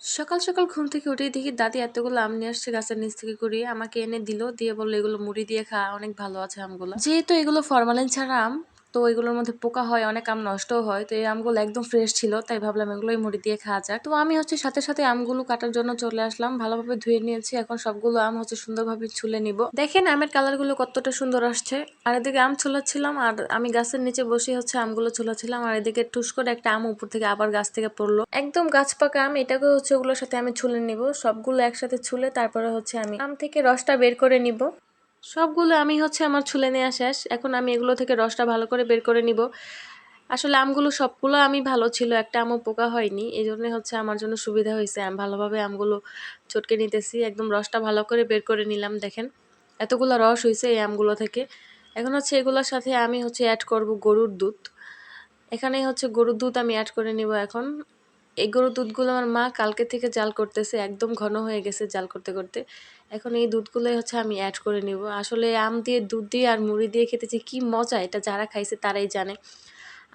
সকাল সকাল ঘুম থেকে উঠেই দেখি দাদি এতগুলো আম নিয়ে আসছে গাছের নিচ থেকে কুড়িয়ে আমাকে এনে দিল, দিয়ে বললো এগুলো মুড়ি দিয়ে খা, অনেক ভালো আছে আমগুলো। যেহেতু এগুলো ফরমালিন ছাড়া আম, তো এগুলোর মধ্যে পোকা হয়, অনেক আম নষ্টও হয়, তো এই আমগুলো একদম ফ্রেশ ছিল, তাই ভাবলাম এগুলোই মুড়ি দিয়ে খাওয়া যাক। তো আমি সাথে সাথে আমগুলো কাটার জন্য চলে আসলাম, ভালোভাবে ধুয়ে নিয়েছি। এখন সবগুলো আম সুন্দরভাবে ছুলে নিব। দেখেন আমের কালার গুলো কতটা সুন্দর আসছে। আর এদিকে আম ছোলাচ্ছিলাম, আর আমি গাছের নিচে বসে আমগুলো ছোলাচ্ছিলাম, আর এদিকে টুস করে একটা আম উপর থেকে আবার গাছ থেকে পড়লো, একদম গাছ পাকা আম। এটাকে ওগুলোর সাথে আমি ছুলে নিব, সবগুলো একসাথে ছুলে তারপরে আমি আম থেকে রসটা বের করে নিব। সবগুলো আমি আমার ছুলে নেওয়া শেষ। এখন আমি এগুলো থেকে রসটা ভালো করে বের করে নিব। আসলে আমগুলো সবগুলো আমি ভালো ছিল, একটা আমও পোকা হয়নি, এই জন্য আমার জন্য সুবিধা হয়েছে। আমি ভালোভাবে আমগুলো চটকে নিতেছি, একদম রসটা ভালো করে বের করে নিলাম। দেখেন এতগুলো রস হয়েছে এই আমগুলো থেকে। এখন এগুলোর সাথে আমি অ্যাড করব গরুর দুধ। এখানে গরুর দুধ আমি অ্যাড করে নিব। এখন এই গরুর দুধগুলো আমার মা কালকে থেকে জাল করতেছে, একদম ঘন হয়ে গেছে জাল করতে করতে। এখন এই দুধগুলোই আমি অ্যাড করে নিব। আসলে আম দিয়ে দুধ দিয়ে আর মুড়ি দিয়ে খেতে যে কি মজা, এটা যারা খাইছে তারাই জানে।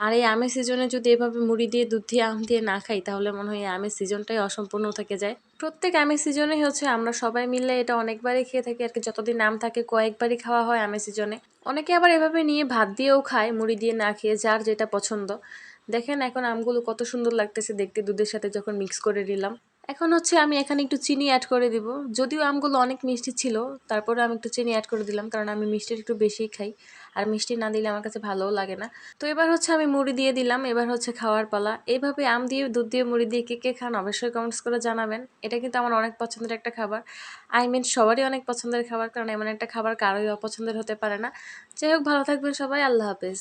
আর এই আমের সিজনে যদি এভাবে মুড়ি দিয়ে দুধ দিয়ে আম দিয়ে না খাই, তাহলে মনে হয় আমের সিজনটাই অসম্পূর্ণ থেকে যায়। প্রত্যেক আমের সিজনে আমরা সবাই মিলে এটা অনেকবারই খেয়ে থাকি আর কি, যতদিন আম থাকে কয়েকবারই খাওয়া হয় আমের সিজনে। অনেকে আবার এভাবে নিয়ে ভাত দিয়েও খায়, মুড়ি দিয়ে না খেয়ে, যার যেটা পছন্দ। দেখেন এখন আমগুলো কত সুন্দর লাগতেছে দেখতে দুধের সাথে যখন মিক্স করে দিলাম। এখন আমি এখানে একটু চিনি অ্যাড করে দিব। যদিও আমগুলো অনেক মিষ্টি ছিল, তারপরে আমি একটু চিনি অ্যাড করে দিলাম, কারণ আমি মিষ্টির একটু বেশিই খাই, আর মিষ্টি না দিলে আমার কাছে ভালোও লাগে না। তো এবার আমি মুড়ি দিয়ে দিলাম, এবার খাওয়ার পালা। এইভাবে আম দিয়ে দুধ দিয়ে মুড়ি দিয়ে কে কে খান অবশ্যই কমেন্টস করে জানাবেন। এটা কিন্তু আমার অনেক পছন্দের একটা খাবার, আই মিন সবারই অনেক পছন্দের খাবার, কারণ এমন একটা খাবার কারোই অপছন্দের হতে পারে না। যাই হোক, ভালো থাকবেন সবাই, আল্লাহ হাফেজ।